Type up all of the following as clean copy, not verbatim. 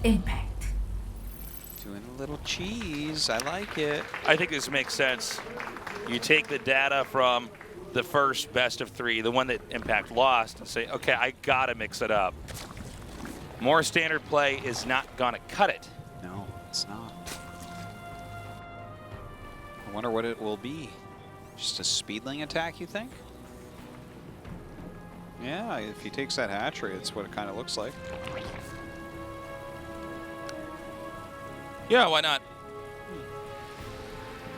Impact. Doing a little cheese. I like it. I think this makes sense. You take the data from the first best of 3, the one that Impact lost, and say, okay, I gotta mix it up. More standard play is not gonna cut it. No, it's not. I wonder what it will be. Just a speedling attack, you think? Yeah, if he takes that hatchery, it's what it kind of looks like. Yeah, why not?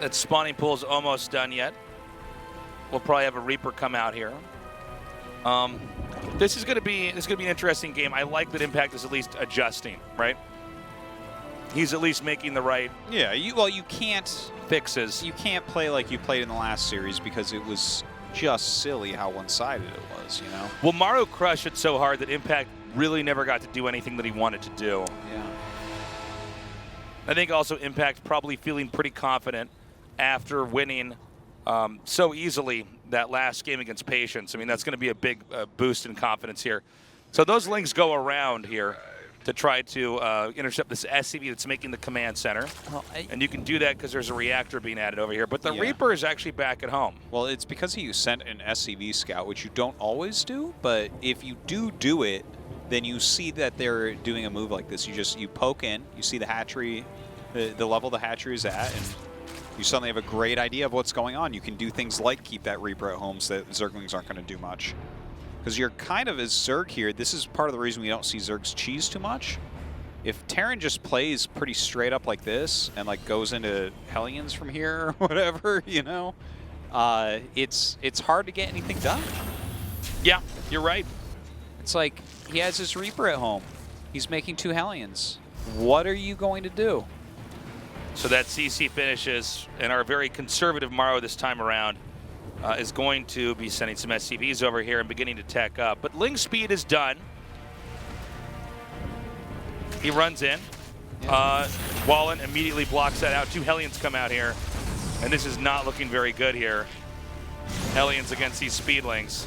That spawning pool is almost done yet. We'll probably have a Reaper come out here. This is gonna be an interesting game. I like that Impact is at least adjusting, right? He's at least making the right Yeah, you can't fixes. You can't play like you played in the last series because it was just silly how one-sided it was, you know? Well, Maru crushed it so hard that Impact really never got to do anything that he wanted to do. Yeah. I think also Impact probably feeling pretty confident after winning so easily that last game against Patience. I mean, that's going to be a big boost in confidence here. So those links go around here to try to intercept this SCV that's making the command center. Well, And you can do that because there's a reactor being added over here. But the Yeah. Reaper is actually back at home. well, it's because you sent an SCV scout, which you don't always do, but if you do it, then you see that they're doing a move like this. You poke in, you see the hatchery, the level the hatchery is at, and you suddenly have a great idea of what's going on. You can do things like keep that Reaper at home so that Zerglings aren't going to do much. Because you're kind of as Zerg here, this is part of the reason we don't see Zergs cheese too much. If Terran just plays pretty straight up like this and like goes into Hellions from here or whatever, you know, it's hard to get anything done. Yeah, you're right. It's like he has his Reaper at home. He's making 2 Hellions. What are you going to do? So that CC finishes, and our very conservative Maru this time around is going to be sending some SCVs over here and beginning to tech up. But Ling speed is done. He runs in. Wallen immediately blocks that out. 2 Hellions come out here, and this is not looking very good here. Hellions against these speedlings.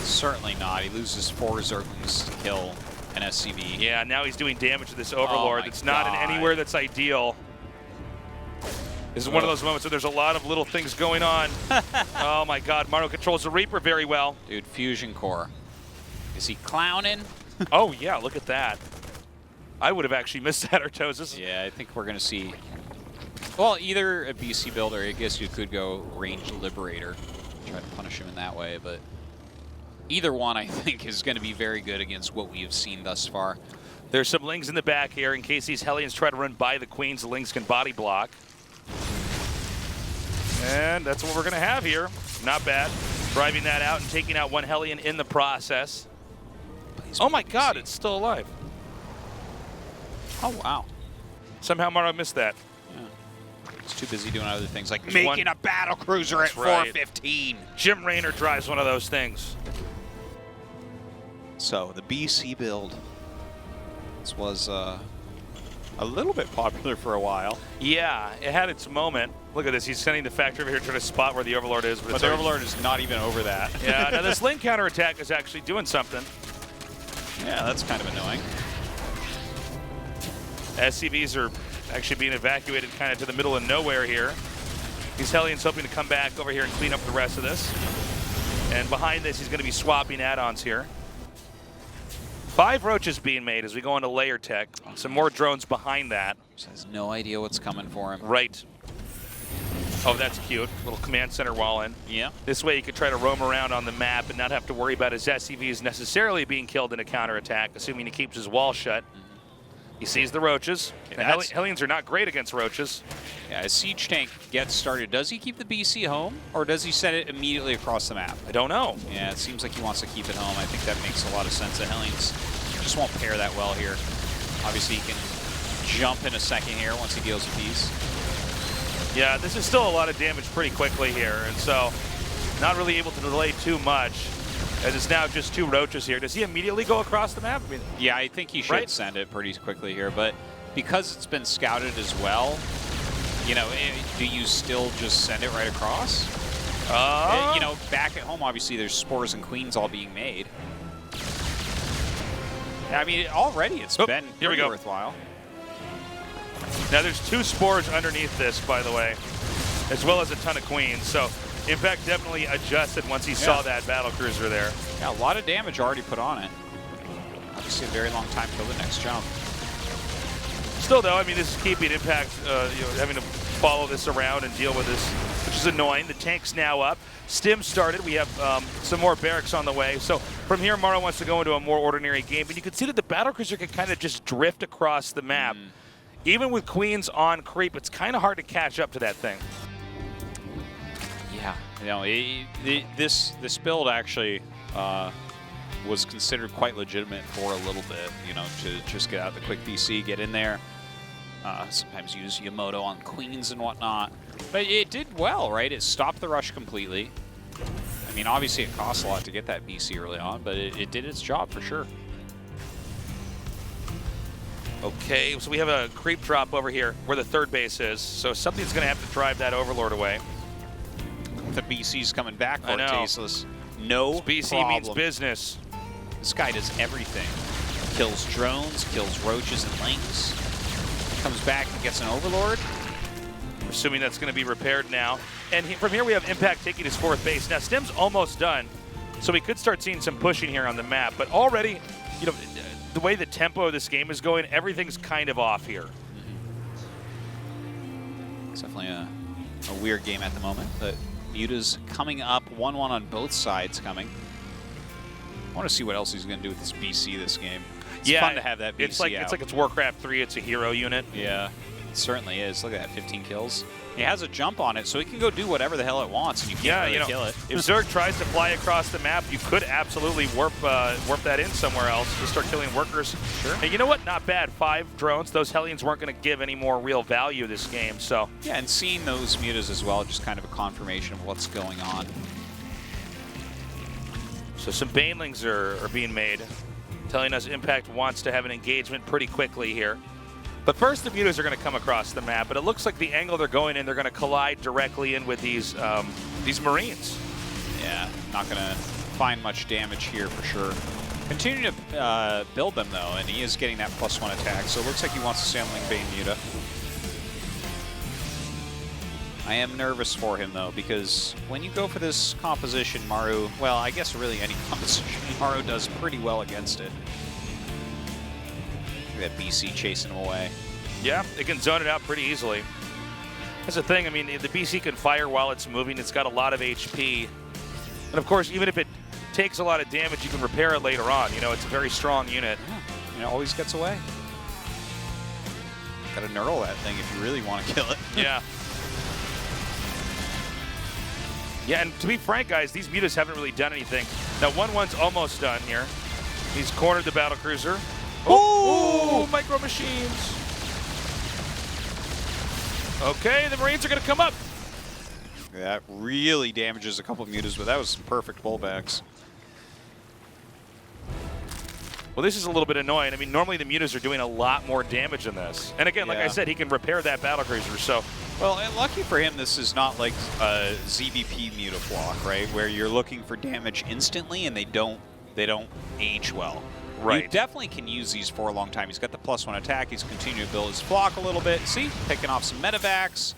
Certainly not. He loses 4 Zerglings to kill an SCV. Yeah, now he's doing damage to this Overlord. my That's not in God. anywhere that's ideal. This is one of those moments where there's a lot of little things going on. Oh my God, Maru controls the Reaper very well. Dude, Fusion Core. Is he clowning? Oh yeah, look at that. I would have actually missed that, Artosis. Yeah, I think we're going to see, well, either a BC build, or I guess you could go Ranged Liberator, try to punish him in that way, but either one, I think, is going to be very good against what we have seen thus far. There's some Lings in the back here in case these Hellions try to run by the Queens. The Lings can body block. And that's what we're going to have here. Not bad. Driving that out and taking out 1 Hellion in the process. Oh my God, it's still alive. Oh, wow. Somehow Maru missed that. Yeah. He's too busy doing other things, like There's making one- a Battlecruiser at That's right. 415. Jim Raynor drives one of those things. So, the BC build. This was a little bit popular for a while. Yeah, it had its moment. Look at this. He's sending the factory over here trying to spot where the Overlord is. But the Overlord is not even over that. Yeah, now this Ling counterattack is actually doing something. Yeah, that's kind of annoying. SCVs are actually being evacuated kind of to the middle of nowhere here. These Hellions hoping to come back over here and clean up the rest of this. And behind this, he's going to be swapping add-ons here. 5 roaches being made as we go into layer tech. Some more drones behind that. Just has no idea what's coming for him. Right. Oh, that's cute. Little command center wall in. Yeah. This way you could try to roam around on the map and not have to worry about his SCVs necessarily being killed in a counterattack, assuming he keeps his wall shut. He sees the roaches. Yeah, The Hellions are not great against roaches. Yeah, as Siege Tank gets started, does he keep the BC home, or does he send it immediately across the map? I don't know. Yeah, it seems like he wants to keep it home. I think that makes a lot of sense. The Hellions just won't pair that well here. Obviously, he can jump in a second here once he deals a piece. Yeah, this is still a lot of damage pretty quickly here, and so not really able to delay too much, as it's now just 2 roaches here. Does he immediately go across the map? I mean, Yeah, I think he should Right? send it pretty quickly here, but because it's been scouted as well, you know, do you still just send it right across? You know, back at home, obviously, there's spores and queens all being made. I mean, already it's been here we pretty go. worthwhile. Now there's 2 spores underneath this, by the way, as well as a ton of queens. So Impact definitely adjusted once he saw that Battlecruiser there. Yeah, a lot of damage already put on it. Obviously a very long time till the next jump. Still though, I mean, this is keeping Impact, having to follow this around and deal with this, which is annoying. The tank's now up. Stim started. We have some more barracks on the way. So from here, Maru wants to go into a more ordinary game. But you can see that the Battlecruiser can kind of just drift across the map. Even with queens on creep, it's kind of hard to catch up to that thing. Yeah, you know, this build actually was considered quite legitimate for a little bit. You know, to just get out the quick BC, get in there. Sometimes use Yamoto on queens and whatnot. But it did well, right? It stopped the rush completely. I mean, obviously it costs a lot to get that BC early on, but it did its job for sure. Okay, so we have a creep drop over here where the third base is. So something's going to have to drive that Overlord away. The BC's coming back for know. Tasteless. No BC problem. means business. This guy does everything. Kills drones, kills roaches and lynx. Comes back and gets an Overlord. Assuming that's going to be repaired now. And from here we have Impact taking his 4th base. Now Stim's almost done, so we could start seeing some pushing here on the map. But already, you know, the way the tempo of this game is going, everything's kind of off here. It's definitely a weird game at the moment, but Muta's coming up, 1-1 on both sides coming. I want to see what else he's going to do with this BC this game. It's fun to have that BC it's like it's Warcraft 3. It's a hero unit. Yeah, it certainly is. Look at that, 15 kills. He has a jump on it, so he can go do whatever the hell it wants, and you can't really kill it. If Zerg tries to fly across the map, you could absolutely warp that in somewhere else to start killing workers. Sure. And you know what? Not bad. 5 drones. Those Hellions weren't going to give any more real value this game. So yeah, and seeing those mutas as well, just kind of a confirmation of what's going on. So some banelings are being made, telling us Impact wants to have an engagement pretty quickly here. But first, the mutas are going to come across the map, but it looks like the angle they're going in, they're going to collide directly in with these Marines. Yeah, not going to find much damage here for sure. Continue to build them, though, and he is getting that +1 attack, so it looks like he wants to stay on Lingbane Muta. I am nervous for him, though, because when you go for this composition, Maru, well, I guess really any composition, Maru does pretty well against it. Look at that BC chasing him away. Yeah, it can zone it out pretty easily. That's the thing, I mean, the BC can fire while it's moving. It's got a lot of HP. And of course, even if it takes a lot of damage, you can repair it later on. You know, it's a very strong unit. Yeah, and it always gets away. Gotta knurl that thing if you really want to kill it. Yeah. Yeah, and to be frank, guys, these mutas haven't really done anything. Now, 1-1's almost done here. He's cornered the Battlecruiser. Oh, micro machines. Okay, the Marines are going to come up. That really damages a couple of mutas, but that was some perfect pullbacks. Well, this is a little bit annoying. I mean, normally the mutas are doing a lot more damage than this. And again, like I said, he can repair that Battlecruiser, so. Well, and lucky for him, this is not like a ZVP muta block, right? Where you're looking for damage instantly and they don't age well. Right. You definitely can use these for a long time. He's got the +1 attack. He's continuing to build his flock a little bit. See, picking off some medevacs.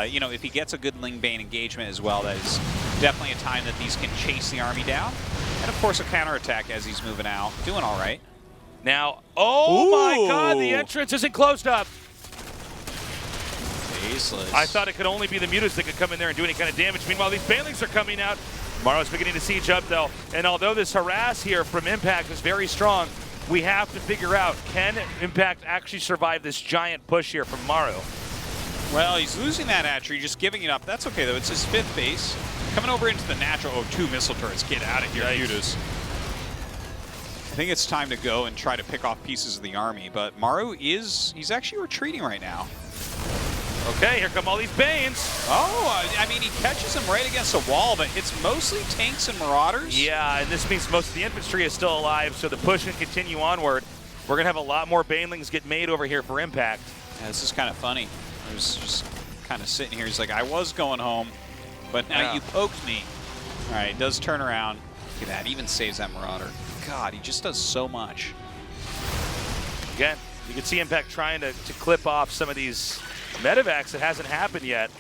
You know, if he gets a good Lingbane engagement as well, that is definitely a time that these can chase the army down. And of course, a counterattack as he's moving out. Doing all right. Now, oh my God, the entrance isn't closed up. Faceless. I thought it could only be the mutas that could come in there and do any kind of damage. Meanwhile, these banelings are coming out. Maru's beginning to siege up, though. And although this harass here from Impact is very strong, we have to figure out, can Impact actually survive this giant push here from Maru? Well, he's losing that attribute, just giving it up. That's okay, though. It's his 5th base. Coming over into the natural. Oh, 2 missile turrets. Get out of here, mutas. I think it's time to go and try to pick off pieces of the army, but Maru he's actually retreating right now. Okay, here come all these Banes. Oh, I mean, he catches him right against a wall, but it's mostly tanks and marauders. Yeah, and this means most of the infantry is still alive, so the push can continue onward. We're going to have a lot more banelings get made over here for Impact. Yeah, this is kind of funny. I was just kind of sitting here. He's like, I was going home, but now you poked me. All right, does turn around. Look at that, even saves that marauder. God, he just does so much. Again, You can see Impact trying to clip off some of these medevacs. It hasn't happened yet.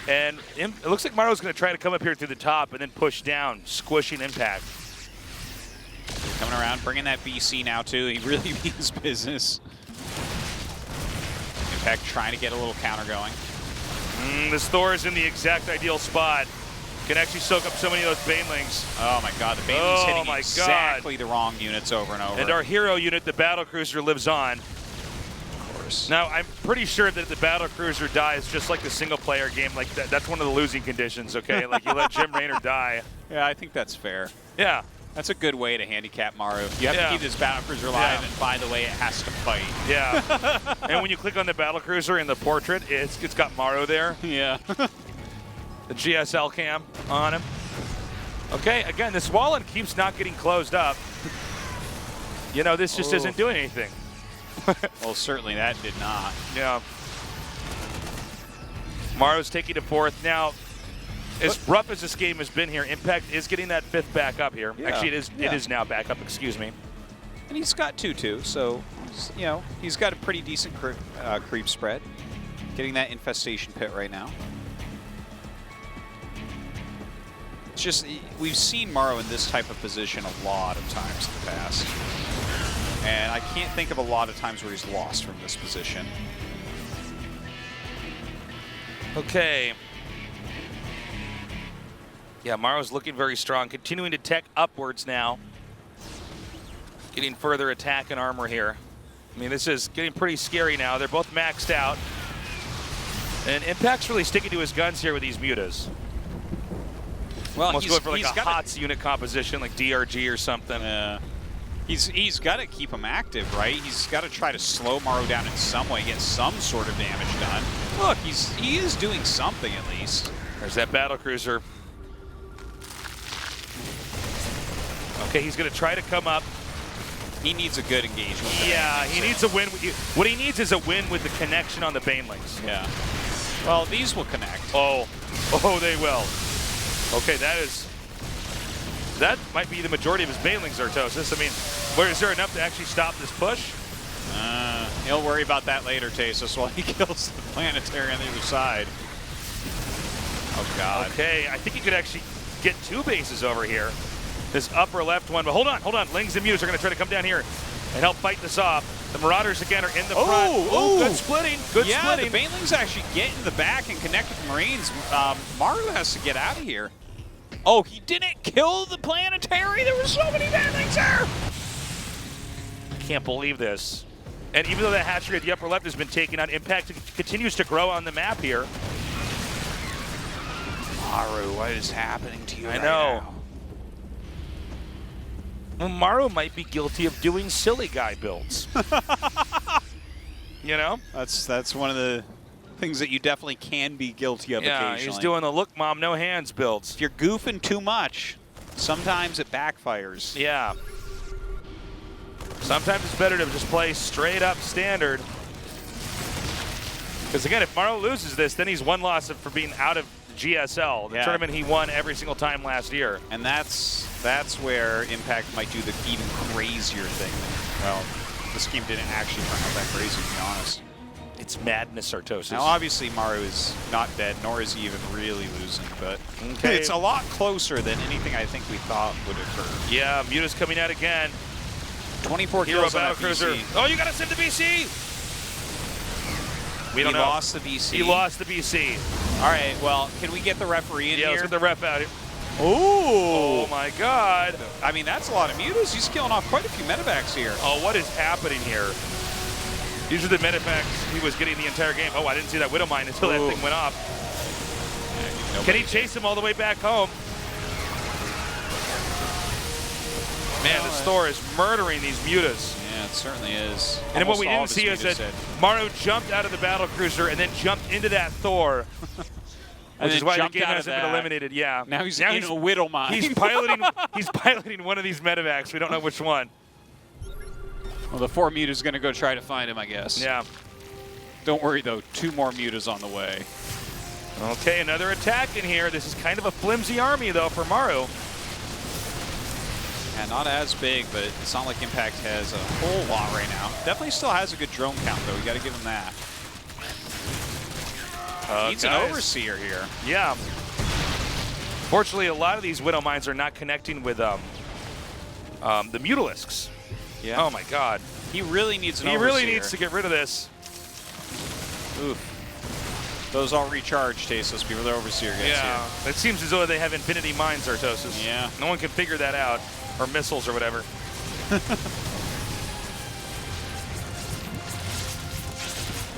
And it looks like Maru's going to try to come up here through the top and then push down, squishing Impact. Coming around, bringing that BC now, too. He really means business. Impact trying to get a little counter going. This Thor is in the exact ideal spot. Can actually soak up so many of those Banelings. Oh my god, the Baneling's hitting exactly the wrong units over and over. And our hero unit, the Battlecruiser, lives on. Of course. Now, I'm pretty sure that if the Battlecruiser dies, just like the single-player game, like that's one of the losing conditions, okay? Like, you let Jim Raynor die. Yeah, I think that's fair. Yeah. That's a good way to handicap Maru. You have to keep this Battlecruiser alive, and by the way, it has to fight. Yeah. And when you click on the Battlecruiser in the portrait, it's got Maru there. Yeah. The GSL cam on him. Okay, again, this Wallen keeps not getting closed up. You know, this just isn't doing anything. Well, certainly that did not. Yeah. Maru's taking it fourth. Now, as rough as this game has been here, Impact is getting that fifth back up here. Yeah. Actually, it is now back up, excuse me. And he's got 2-2, so, you know, he's got a pretty decent creep spread. Getting that infestation pit right now. It's just, we've seen Maru in this type of position a lot of times in the past. And I can't think of a lot of times where he's lost from this position. Okay. Yeah, Maru's looking very strong, continuing to tech upwards now. Getting further attack and armor here. I mean, this is getting pretty scary now. They're both maxed out. And Impact's really sticking to his guns here with these mutas. Well, almost going for like a HOTS unit composition, like DRG or something. Yeah. He's got to keep him active, right? He's got to try to slow Maru down in some way, get some sort of damage done. Look, he is doing something at least. There's that Battlecruiser. Okay, he's going to try to come up. He needs a good engagement. Yeah, he needs a win. What he needs is a win with the connection on the Banelings. Yeah. Well, these will connect. Oh, they will. Okay, that might be the majority of his Banelings, Artosis. I mean, is there enough to actually stop this push? He'll worry about that later, Tasus, while he kills the planetary on the other side. Oh, God. Okay, I think he could actually get two bases over here. This upper left one, but hold on. Lings and Muse are going to try to come down here and help fight this off. The Marauders, again, are in the front. Oh, good splitting. Good splitting. The Banelings actually get in the back and connect with the Marines. Maru has to get out of here. Oh, he didn't kill the planetary. There were so many Banelings there. I can't believe this. And even though that hatchery at the upper left has been taken out, Impact continues to grow on the map here. Maru, what is happening to you I know. Well, Maru might be guilty of doing silly guy builds. You know? That's one of the things that you definitely can be guilty of occasionally. Yeah, he's doing the look, mom, no hands builds. If you're goofing too much, sometimes it backfires. Yeah. Sometimes it's better to just play straight up standard. Because again, if Maru loses this, then he's one loss for being out of GSL, the tournament he won every single time last year. And that's where Impact might do the even crazier thing. Well, this game didn't actually turn out that crazy, to be honest. It's madness, Artosis. Now, obviously, Maru is not dead, nor is he even really losing, but it's a lot closer than anything I think we thought would occur. Yeah, Muta's coming out again. 24 kills on that BC. Oh, you got to send the BC! We don't know. He lost the BC. He lost the BC. All right, well, can we get the referee in here? Yeah, let's get the ref out here. Ooh! Oh, my God. I mean, that's a lot of mutas. He's killing off quite a few medevacs here. Oh, what is happening here? These are the medevacs he was getting the entire game. Oh, I didn't see that Widow Mine until that thing went off. Yeah, can he chase him all the way back home? Man, this Thor is murdering these mutas. Yeah, it certainly is. And what we didn't see is that Maru jumped out of the Battlecruiser and then jumped into that Thor. Which is why the game hasn't been eliminated. Yeah. Now he's in a Widow Mine. He's piloting one of these medevacs. We don't know which one. Well, the 4 muta's going to go try to find him, I guess. Yeah. Don't worry, though. 2 more mutas on the way. Okay, another attack in here. This is kind of a flimsy army, though, for Maru. Yeah, not as big, but it's not like Impact has a whole lot right now. Definitely still has a good drone count, though. You got to give him that. Needs an overseer here. Yeah. Fortunately, a lot of these Widow Mines are not connecting with the Mutalisks. Yeah. Oh my God. He really needs an overseer. He really needs to get rid of this. Oof. Those all recharge, Tasos, before the overseer gets here. It seems as though they have infinity mines, Artosis. Yeah. No one can figure that out. Or missiles or whatever.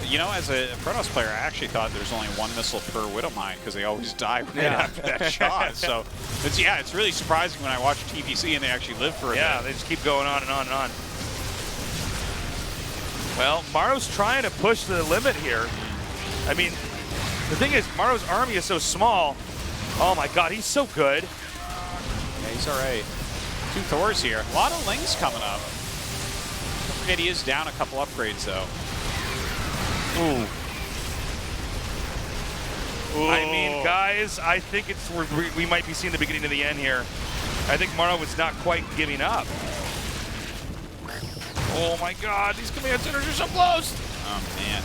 You know, as a Protoss player, I actually thought there's only one missile per Widow Mine because they always die right after that shot. So, it's really surprising when I watch TVC and they actually live for a bit. They just keep going on and on and on. Well, Maru's trying to push the limit here. I mean, the thing is, Maru's army is so small. Oh my God, he's so good. Yeah, he's all right. 2 Thors here. A lot of Lings coming up. Don't forget he is down a couple upgrades, though. Ooh. I mean, guys, I think we might be seeing the beginning of the end here. I think Maru was not quite giving up. Oh my God, these command centers are so close. Oh man.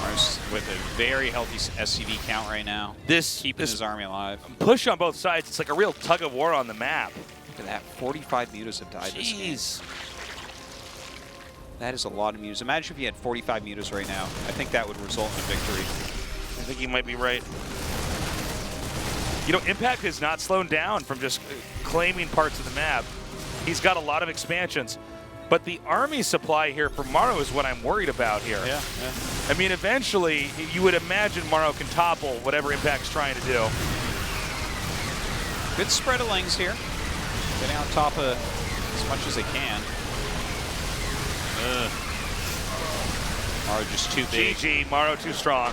Maru's with a very healthy SCV count right now. Keeping his army alive. Push on both sides. It's like a real tug of war on the map. Look at that. 45 mutas have died this game. That is a lot of mutas. Imagine if you had 45 mutas right now. I think that would result in a victory. I think you might be right. You know, Impact has not slowed down from just claiming parts of the map. He's got a lot of expansions. But the army supply here for Maru is what I'm worried about here. Yeah. I mean, eventually, you would imagine Maru can topple whatever Impact's trying to do. Good spread of Lings here. Getting on top of as much as they can. Maru just too big. GG, Maru too strong.